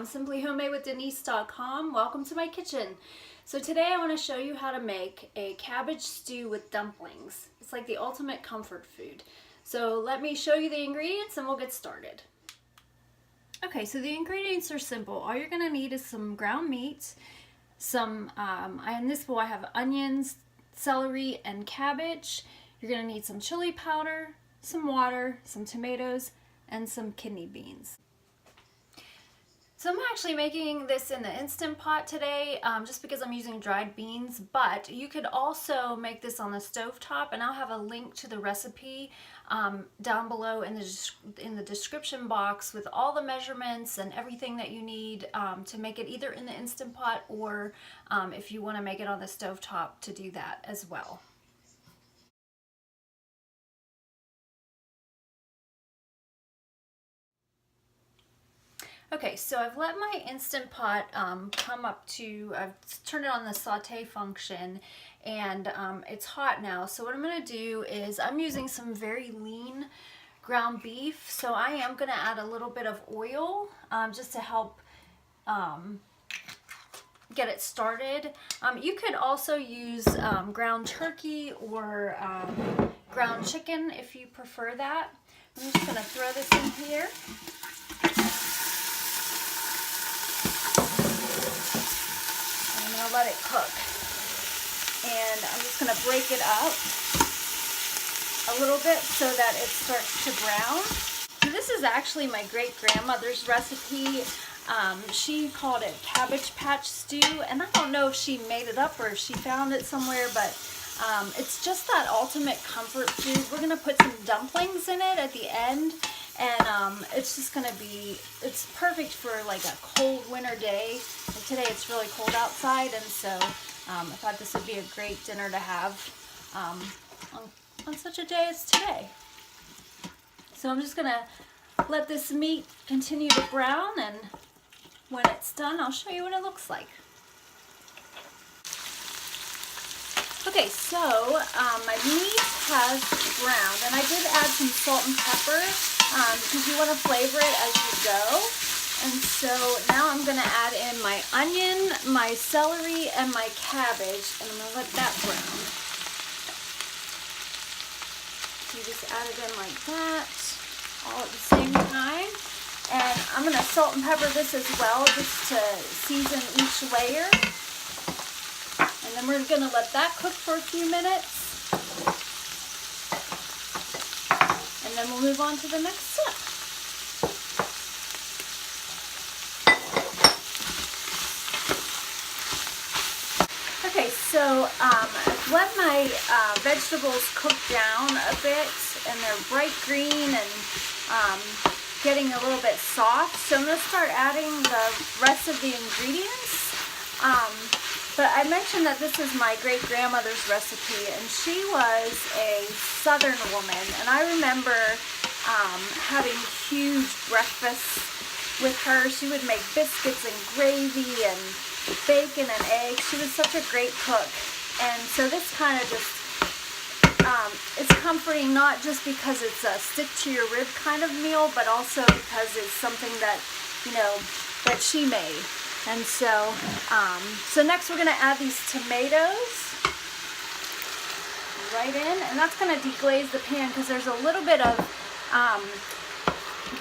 from simplyhomemadewithdenise.com. Welcome to my kitchen. So today I want to show you how to make a cabbage stew with dumplings. It's like the ultimate comfort food. So let me show you the ingredients and we'll get started. Okay, so the ingredients are simple. All you're going to need is some ground meat, in this bowl I have onions, celery, and cabbage. You're going to need some chili powder, some water, some tomatoes, and some kidney beans. So I'm actually making this in the Instant Pot today just because I'm using dried beans, but you could also make this on the stovetop, and I'll have a link to the recipe down below in the description box with all the measurements and everything that you need to make it either in the Instant Pot or if you want to make it on the stovetop to do that as well. Okay, so I've let my Instant Pot come up to, I've turned it on the saute function, and it's hot now. So what I'm going to do is I'm using some very lean ground beef, so I am going to add a little bit of oil just to help get it started. You could also use ground turkey or ground chicken if you prefer that. I'm just going to throw this in here. Let it cook, and I'm just going to break it up a little bit so that it starts to brown. So this is actually my great-grandmother's recipe. She called it Cabbage Stew, and I don't know if she made it up or if she found it somewhere, but it's just that ultimate comfort food. We're going to put some dumplings in it at the end, and it's just going to be, it's perfect for like a cold winter day. Like today it's really cold outside, and so I thought this would be a great dinner to have on such a day as today. So I'm just going to let this meat continue to brown, and when it's done I'll show you what it looks like. Okay, so my meat has browned, and I did add some salt and pepper because you want to flavor it as you go. And so now I'm going to add in my onion, my celery, and my cabbage, and I'm going to let that brown. You just add it in like that, all at the same time. And I'm going to salt and pepper this as well, just to season each layer. And then we're going to let that cook for a few minutes. And then we'll move on to the next step. Okay, so I've let my vegetables cook down a bit, and they're bright green and getting a little bit soft. So I'm going to start adding the rest of the ingredients. But I mentioned that this is my great-grandmother's recipe, and she was a Southern woman, and I remember having huge breakfasts with her. She would make biscuits and gravy and bacon and eggs. She was such a great cook, and so this kind of just it's comforting, not just because it's a stick-to-your-rib kind of meal, but also because it's something that, you know, that she made. And so, so next we're going to add these tomatoes right in, and that's going to deglaze the pan because there's a little bit of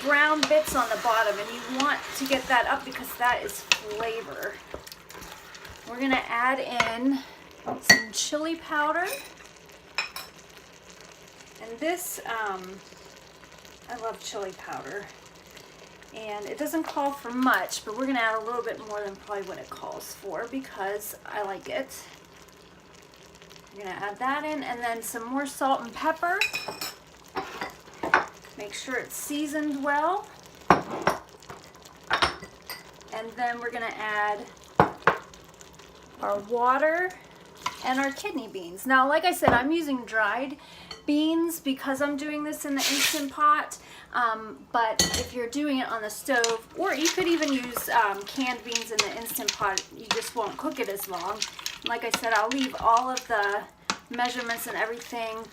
brown bits on the bottom, and you want to get that up because that is flavor. We're going to add in some chili powder, and this, I love chili powder. And it doesn't call for much, but we're going to add a little bit more than probably what it calls for because I like it. I'm going to add that in, and then some more salt and pepper. Make sure it's seasoned well. And then we're going to add our water and our kidney beans. Now, like I said, I'm using dried beans because I'm doing this in the Instant Pot, but if you're doing it on the stove, or you could even use canned beans in the Instant Pot, you just won't cook it as long. Like I said, I'll leave all of the measurements and everything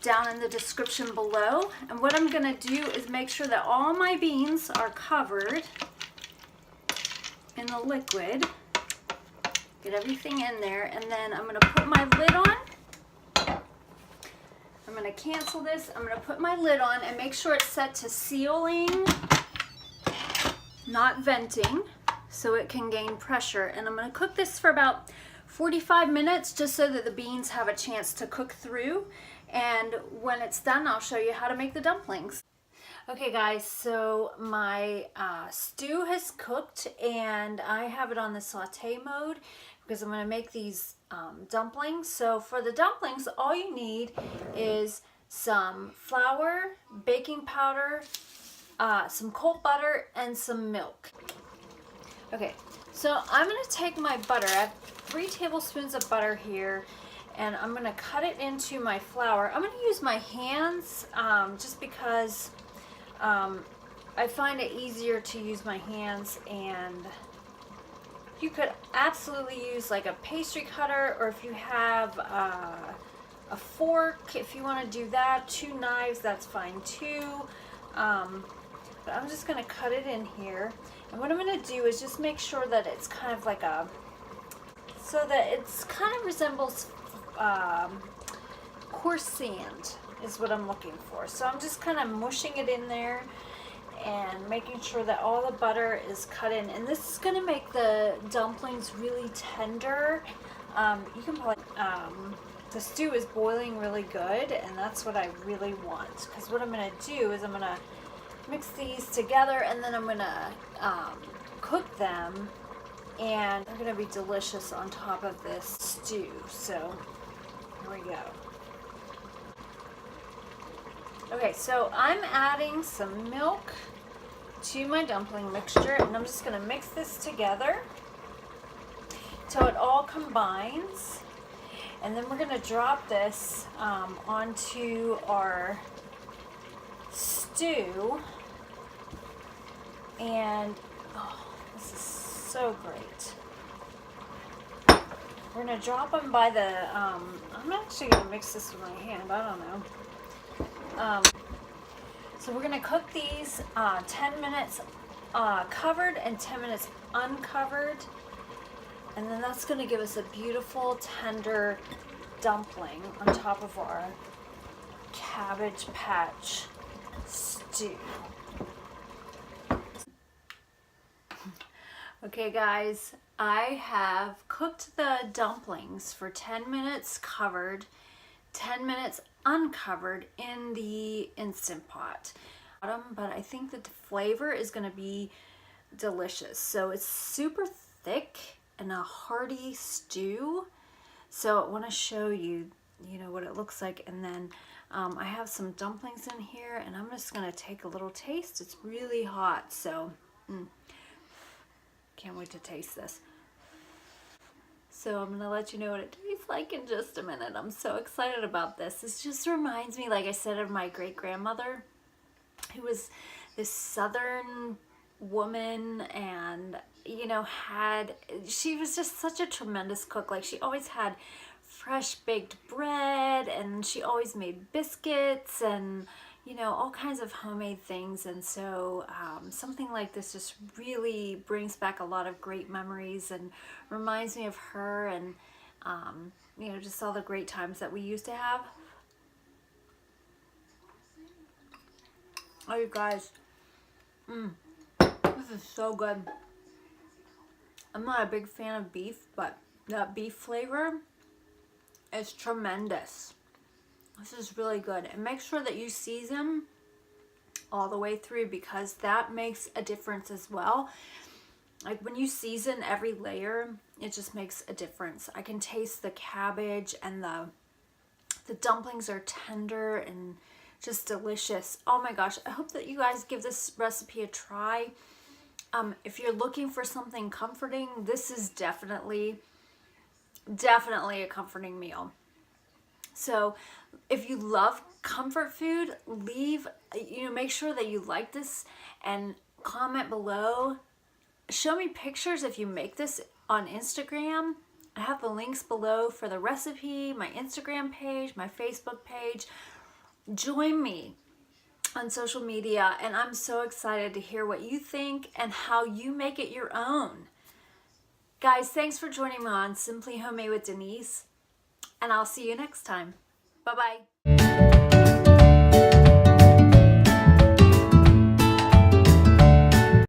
down in the description below. And what I'm going to do is make sure that all my beans are covered in the liquid. Get everything in there, and then I'm going to put my lid on. I'm going to cancel this. I'm going to put my lid on and make sure it's set to sealing, not venting, so it can gain pressure. And I'm going to cook this for about 45 minutes just so that the beans have a chance to cook through. And when it's done, I'll show you how to make the dumplings. Okay guys, so my stew has cooked and I have it on the saute mode because I'm going to make these dumplings. So for the dumplings, all you need is some flour, baking powder, some cold butter, and some milk. Okay, so I'm going to take my butter. I have 3 tablespoons of butter here, and I'm going to cut it into my flour. I'm going to use my hands just because I find it easier to use my hands, and you could absolutely use like a pastry cutter, or if you have a fork, if you want to do that, 2 knives, that's fine too. But I'm just going to cut it in here. And what I'm going to do is just make sure that it's kind of like so that it's kind of resembles coarse sand is what I'm looking for. So I'm just kind of mushing it in there and making sure that all the butter is cut in. And this is going to make the dumplings really tender. You can probably, the stew is boiling really good, and that's what I really want. Because what I'm going to do is I'm going to mix these together, and then I'm going to cook them, and they're going to be delicious on top of this stew. So here we go. Okay, so I'm adding some milk to my dumpling mixture, and I'm just going to mix this together till it all combines. And then we're going to drop this onto our stew. And oh, this is so great. We're going to drop them by the, I'm actually going to mix this with my hand, I don't know. So we're going to cook these 10 minutes covered and 10 minutes uncovered. And then that's going to give us a beautiful, tender dumpling on top of our Cabbage Patch stew. Okay guys, I have cooked the dumplings for 10 minutes covered, 10 minutes uncovered in the Instant Pot. But I think that the flavor is going to be delicious. So it's super thick and a hearty stew. So I want to show you, what it looks like. And then I have some dumplings in here, and I'm just going to take a little taste. It's really hot, so can't wait to taste this. So I'm going to let you know what it tastes like in just a minute. I'm so excited about this. This just reminds me, like I said, of my great-grandmother, who was this southern woman, and she was just such a tremendous cook. Like, she always had fresh baked bread, and she always made biscuits and all kinds of homemade things. And so something like this just really brings back a lot of great memories and reminds me of her, and just all the great times that we used to have. Oh, you guys, this is so good. I'm not a big fan of beef, but that beef flavor is tremendous. This is really good. And make sure that you season all the way through, because that makes a difference as well. Like, when you season every layer, it just makes a difference. I can taste the cabbage, and the dumplings are tender and just delicious. Oh my gosh, I hope that you guys give this recipe a try. If you're looking for something comforting, this is definitely a comforting meal. So if you love comfort food, make sure that you like this and comment below. Show me pictures if you make this on Instagram. I have the links below for the recipe, my Instagram page, my Facebook page. Join me on social media, and I'm so excited to hear what you think and how you make it your own. Guys, thanks for joining me on Simply Homemade with Denise, and I'll see you next time. Bye-bye.